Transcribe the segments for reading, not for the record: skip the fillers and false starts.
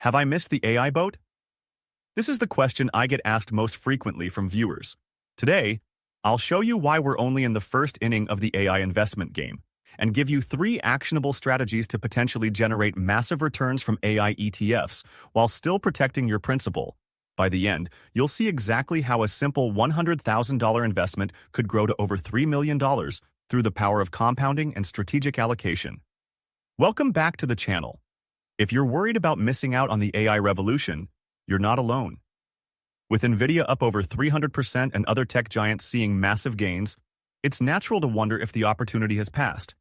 Have I missed the AI boat? This is the question I get asked most frequently from viewers. Today, I'll show you why we're only in the first inning of the AI investment game and give you 3 actionable strategies to potentially generate massive returns from AI ETFs while still protecting your principal. By the end, you'll see exactly how a simple $100,000 investment could grow to over $3 million through the power of compounding and strategic allocation. Welcome back to the channel. If you're worried about missing out on the AI revolution, you're not alone. With Nvidia up over 300% and other tech giants seeing massive gains, it's natural to wonder if the opportunity has passed.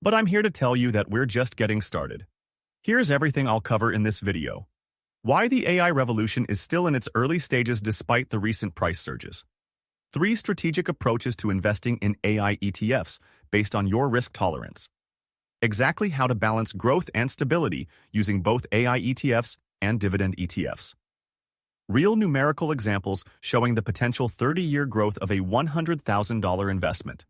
But I'm here to tell you that we're just getting started. Here's everything I'll cover in this video. Why the AI revolution is still in its early stages despite the recent price surges. 3 strategic approaches to investing in AI ETFs based on your risk tolerance. Exactly how to balance growth and stability using both AI ETFs and dividend ETFs. Real numerical examples showing the potential 30-year growth of a $100,000 investment.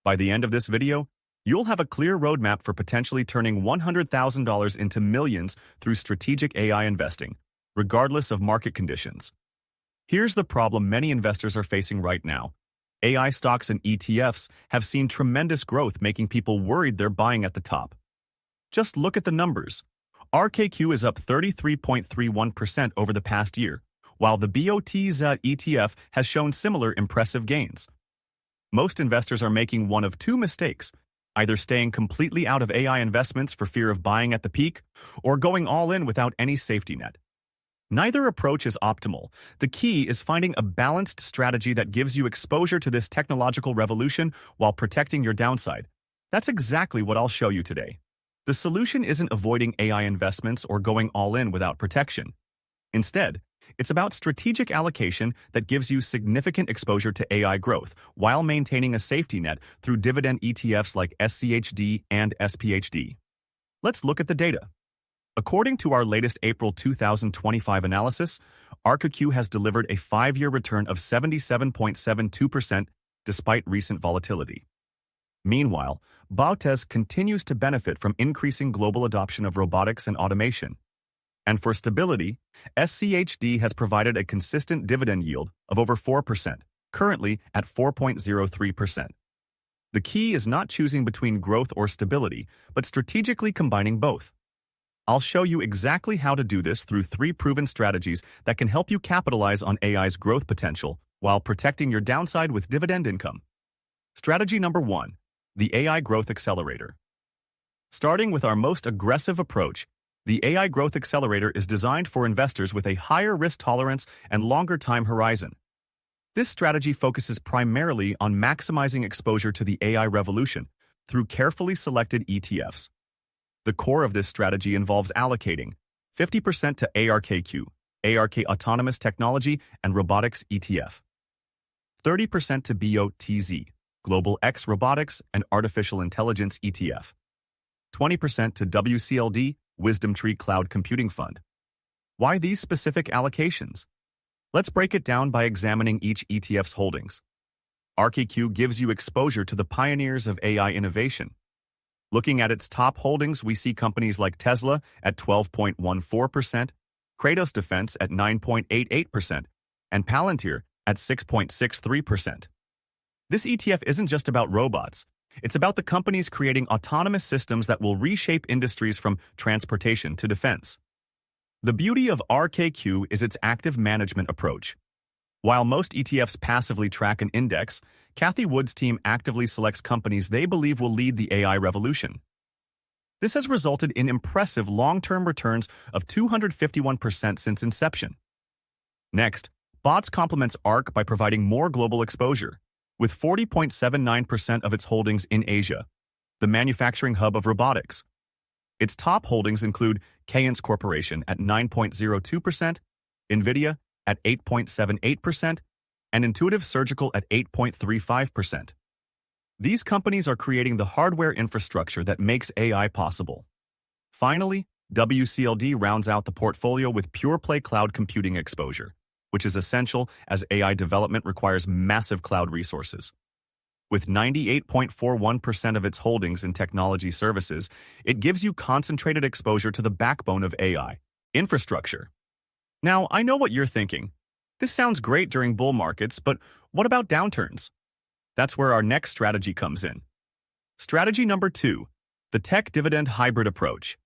By the end of this video, you'll have a clear roadmap for potentially turning $100,000 into millions through strategic AI investing, regardless of market conditions. Here's the problem many investors are facing right now. AI stocks and ETFs have seen tremendous growth, making people worried they're buying at the top. Just look at the numbers. ARKQ is up 33.31% over the past year, while the BOTZ ETF has shown similar impressive gains. Most investors are making one of 2 mistakes, either staying completely out of AI investments for fear of buying at the peak, or going all in without any safety net. Neither approach is optimal. The key is finding a balanced strategy that gives you exposure to this technological revolution while protecting your downside. That's exactly what I'll show you today. The solution isn't avoiding AI investments or going all in without protection. Instead, it's about strategic allocation that gives you significant exposure to AI growth while maintaining a safety net through dividend ETFs like SCHD and SPHD. Let's look at the data. According to our latest April 2025 analysis, ARKQ has delivered a 5-year return of 77.72% despite recent volatility. Meanwhile, BOTZ continues to benefit from increasing global adoption of robotics and automation. And for stability, SCHD has provided a consistent dividend yield of over 4%, currently at 4.03%. The key is not choosing between growth or stability, but strategically combining both. I'll show you exactly how to do this through 3 proven strategies that can help you capitalize on AI's growth potential while protecting your downside with dividend income. Strategy number 1. The AI Growth Accelerator. Starting with our most aggressive approach, the AI Growth Accelerator is designed for investors with a higher risk tolerance and longer time horizon. This strategy focuses primarily on maximizing exposure to the AI revolution through carefully selected ETFs. The core of this strategy involves allocating 50% to ARKQ, ARK Autonomous Technology and Robotics ETF, 30% to BOTZ, Global X Robotics and Artificial Intelligence ETF, 20% to WCLD, Wisdom Tree Cloud Computing Fund. Why these specific allocations? Let's break it down by examining each ETF's holdings. ARKQ gives you exposure to the pioneers of AI innovation. Looking at its top holdings, we see companies like Tesla at 12.14%, Kratos Defense at 9.88%, and Palantir at 6.63%. This ETF isn't just about robots. It's about the companies creating autonomous systems that will reshape industries from transportation to defense. The beauty of ARKQ is its active management approach. While most ETFs passively track an index, Cathie Wood's team actively selects companies they believe will lead the AI revolution. This has resulted in impressive long-term returns of 251% since inception. Next, BOTZ complements ARK by providing more global exposure, with 40.79% of its holdings in Asia, the manufacturing hub of robotics. Its top holdings include Keyence Corporation at 9.02%, Nvidia at 8.78%, and Intuitive Surgical at 8.35%. These companies are creating the hardware infrastructure that makes AI possible. Finally, WCLD rounds out the portfolio with pure-play cloud computing exposure, which is essential as AI development requires massive cloud resources. With 98.41% of its holdings in technology services, it gives you concentrated exposure to the backbone of AI, Infrastructure. Now, I know what you're thinking. This sounds great during bull markets, but what about downturns? That's where our next strategy comes in. Strategy number 2, the Tech-Dividend Hybrid approach.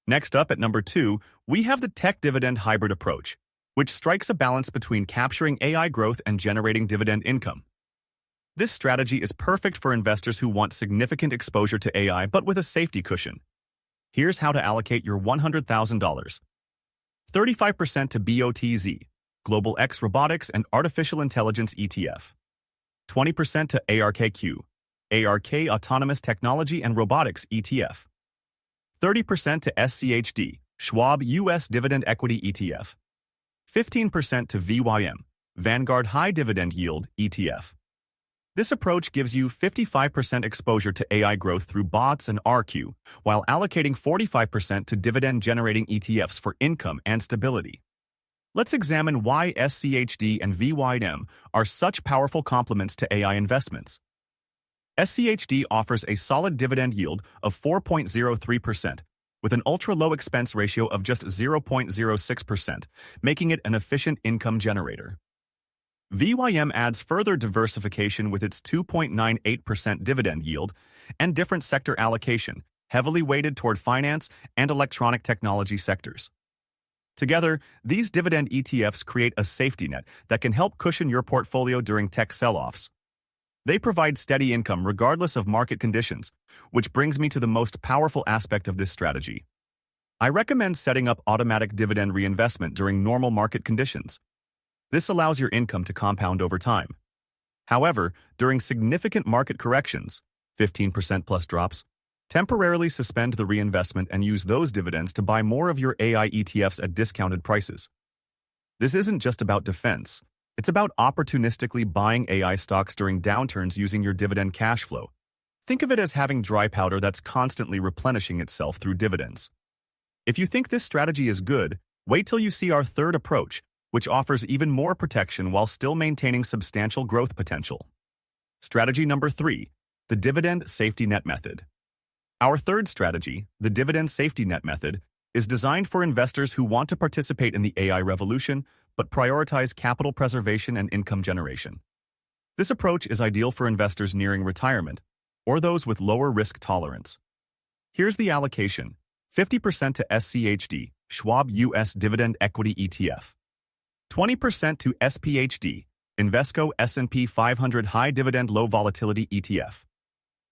Next up at number 2, we have the Tech-Dividend Hybrid approach, which strikes a balance between capturing AI growth and generating dividend income. This strategy is perfect for investors who want significant exposure to AI but with a safety cushion. Here's how to allocate your $100,000. 35% to BOTZ, Global X Robotics and Artificial Intelligence ETF. 20% to ARKQ, ARK Autonomous Technology and Robotics ETF. 30% to SCHD, Schwab US Dividend Equity ETF. 15% to VYM, Vanguard High Dividend Yield ETF. This approach gives you 55% exposure to AI growth through BOTZ and ARKQ, while allocating 45% to dividend-generating ETFs for income and stability. Let's examine why SCHD and VYM are such powerful complements to AI investments. SCHD offers a solid dividend yield of 4.03%, with an ultra-low expense ratio of just 0.06%, making it an efficient income generator. VYM adds further diversification with its 2.98% dividend yield and different sector allocation, heavily weighted toward finance and electronic technology sectors. Together, these dividend ETFs create a safety net that can help cushion your portfolio during tech sell-offs. They provide steady income regardless of market conditions, which brings me to the most powerful aspect of this strategy. I recommend setting up automatic dividend reinvestment during normal market conditions. This allows your income to compound over time. However, during significant market corrections, 15% plus drops, temporarily suspend the reinvestment and use those dividends to buy more of your AI ETFs at discounted prices. This isn't just about defense. It's about opportunistically buying AI stocks during downturns using your dividend cash flow. Think of it as having dry powder that's constantly replenishing itself through dividends. If you think this strategy is good, wait till you see our third approach, which offers even more protection while still maintaining substantial growth potential. Strategy number 3, the Dividend Safety Net method. Our third strategy, the Dividend Safety Net method, is designed for investors who want to participate in the AI revolution but prioritize capital preservation and income generation. This approach is ideal for investors nearing retirement or those with lower risk tolerance. Here's the allocation: 50% to SCHD, Schwab US Dividend Equity ETF. 20% to SPHD, Invesco S&P 500 High Dividend Low Volatility ETF.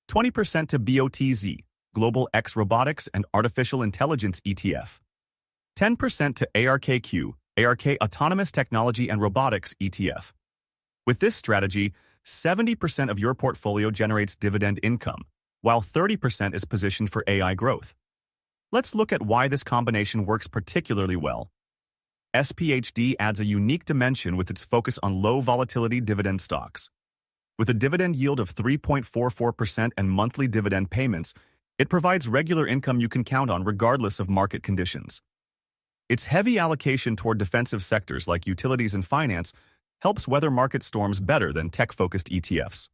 20% to BOTZ, Global X Robotics and Artificial Intelligence ETF. 10% to ARKQ, ARK Autonomous Technology and Robotics ETF. With this strategy, 70% of your portfolio generates dividend income, while 30% is positioned for AI growth. Let's look at why this combination works particularly well. SPHD adds a unique dimension with its focus on low volatility dividend stocks. With a dividend yield of 3.44% and monthly dividend payments, it provides regular income you can count on regardless of market conditions. Its heavy allocation toward defensive sectors like utilities and finance helps weather market storms better than tech-focused ETFs.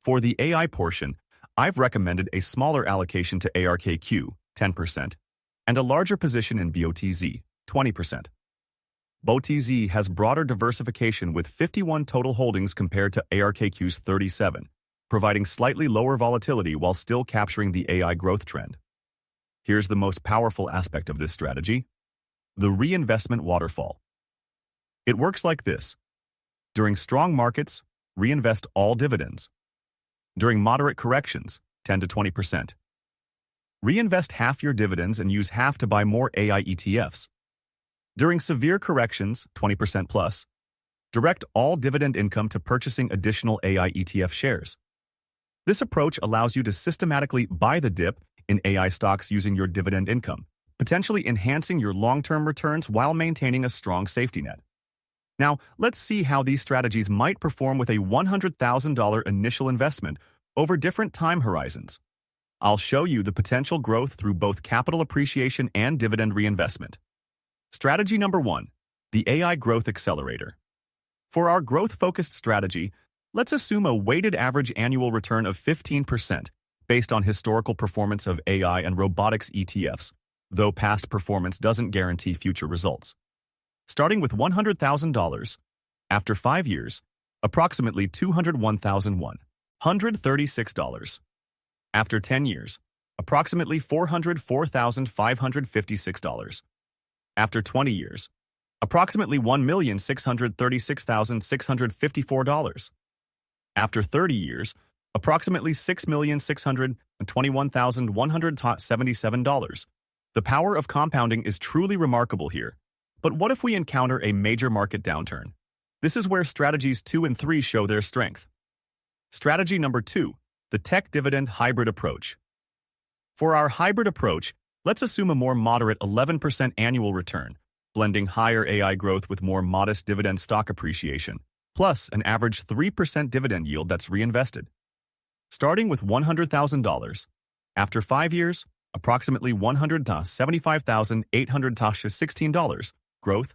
For the AI portion, I've recommended a smaller allocation to ARKQ, 10%, and a larger position in BOTZ, 20%. BOTZ has broader diversification with 51 total holdings compared to ARKQ's 37, providing slightly lower volatility while still capturing the AI growth trend. Here's the most powerful aspect of this strategy: the reinvestment waterfall. It works like this. During strong markets, reinvest all dividends. During moderate corrections, 10 to 20%. Reinvest half your dividends and use half to buy more AI ETFs. During severe corrections, 20% plus, direct all dividend income to purchasing additional AI ETF shares. This approach allows you to systematically buy the dip in AI stocks using your dividend income, potentially enhancing your long-term returns while maintaining a strong safety net. Now, let's see how these strategies might perform with a $100,000 initial investment over different time horizons. I'll show you the potential growth through both capital appreciation and dividend reinvestment. Strategy number 1, the AI Growth Accelerator. For our growth-focused strategy, let's assume a weighted average annual return of 15% based on historical performance of AI and robotics ETFs, though past performance doesn't guarantee future results. Starting with $100,000, after 5 years, approximately $201,136. After 10 years, approximately $404,556. After 20 years, approximately $1,636,654. After 30 years, approximately $6,621,177. The power of compounding is truly remarkable here. But what if we encounter a major market downturn? This is where strategies 2 and 3 show their strength. Strategy number 2, the Tech-Dividend Hybrid approach. For our hybrid approach, let's assume a more moderate 11% annual return, blending higher AI growth with more modest dividend stock appreciation, plus an average 3% dividend yield that's reinvested. Starting with $100,000, after 5 years, approximately $175,816, growth,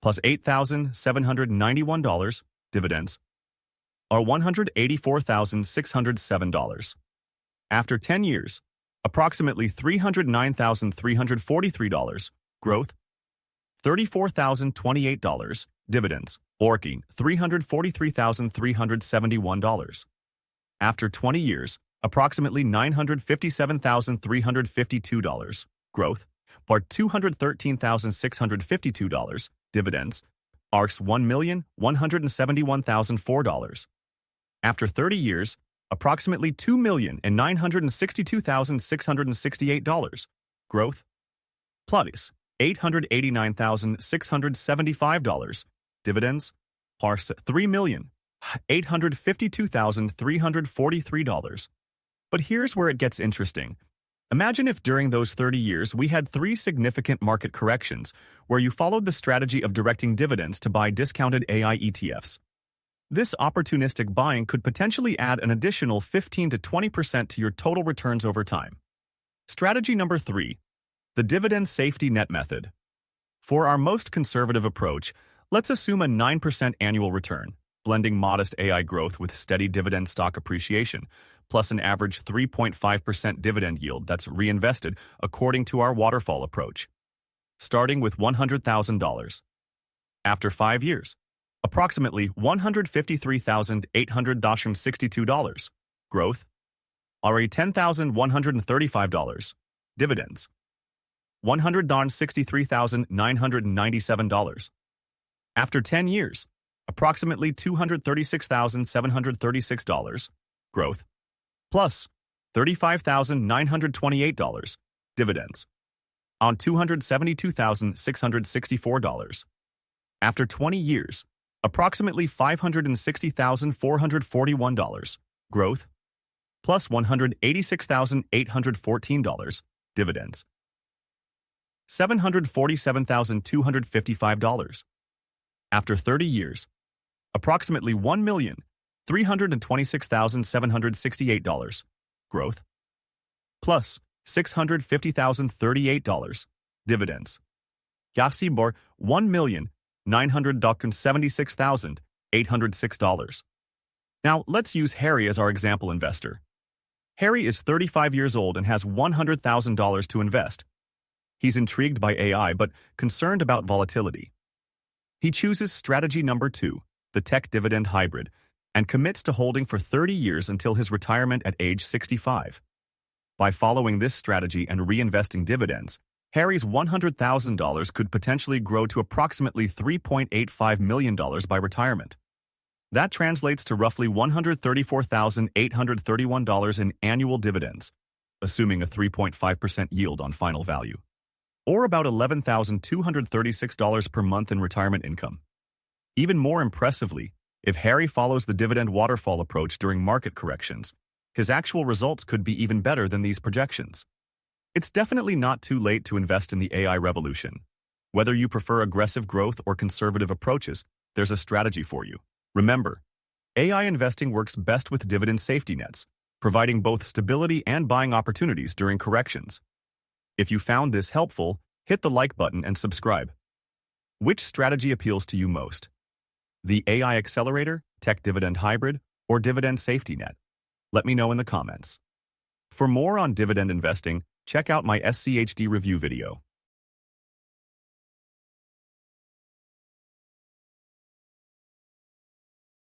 plus $8,791, dividends, are $184,607. After 10 years, approximately $309,343, growth, $34,028, dividends, orking $343,371. After 20 years, approximately $957,352, growth, part $213,652, dividends, ARK's $1,171,004. After 30 years, approximately $2,962,668, growth, plus $889,675, dividends, ARK's $3,852,343. But here's where it gets interesting. Imagine if during those 30 years we had 3 significant market corrections where you followed the strategy of directing dividends to buy discounted AI ETFs. This opportunistic buying could potentially add an additional 15 to 20% to your total returns over time. Strategy number 3, the Dividend Safety Net method. For our most conservative approach, let's assume a 9% annual return, blending modest AI growth with steady dividend stock appreciation, plus an average 3.5% dividend yield that's reinvested according to our waterfall approach. Starting with $100,000. After 5 years, approximately $153,862, growth, $10,135, dividends, $163,997. After 10 years, approximately $236,736, growth, plus $35,928, dividends, on $272,664. After 20 years, approximately $560,441, growth, plus $186,814, dividends, $747,255. After 30 years, approximately $1,326,768, growth, plus $650,038, dividends, Yaksibor $1,976,806. Now, let's use Harry as our example investor. Harry is 35 years old and has $100,000 to invest. He's intrigued by AI but concerned about volatility. He chooses strategy number 2, the Tech-Dividend Hybrid, and commits to holding for 30 years until his retirement at age 65. By following this strategy and reinvesting dividends, Harry's $100,000 could potentially grow to approximately $3.85 million by retirement. That translates to roughly $134,831 in annual dividends, assuming a 3.5% yield on final value, or about $11,236 per month in retirement income. Even more impressively, if Harry follows the dividend waterfall approach during market corrections, his actual results could be even better than these projections. It's definitely not too late to invest in the AI revolution. Whether you prefer aggressive growth or conservative approaches, there's a strategy for you. Remember, AI investing works best with dividend safety nets, providing both stability and buying opportunities during corrections. If you found this helpful, hit the like button and subscribe. Which strategy appeals to you most? The AI Accelerator, Tech-Dividend Hybrid, or Dividend Safety Net? Let me know in the comments. For more on dividend investing, check out my SCHD review video.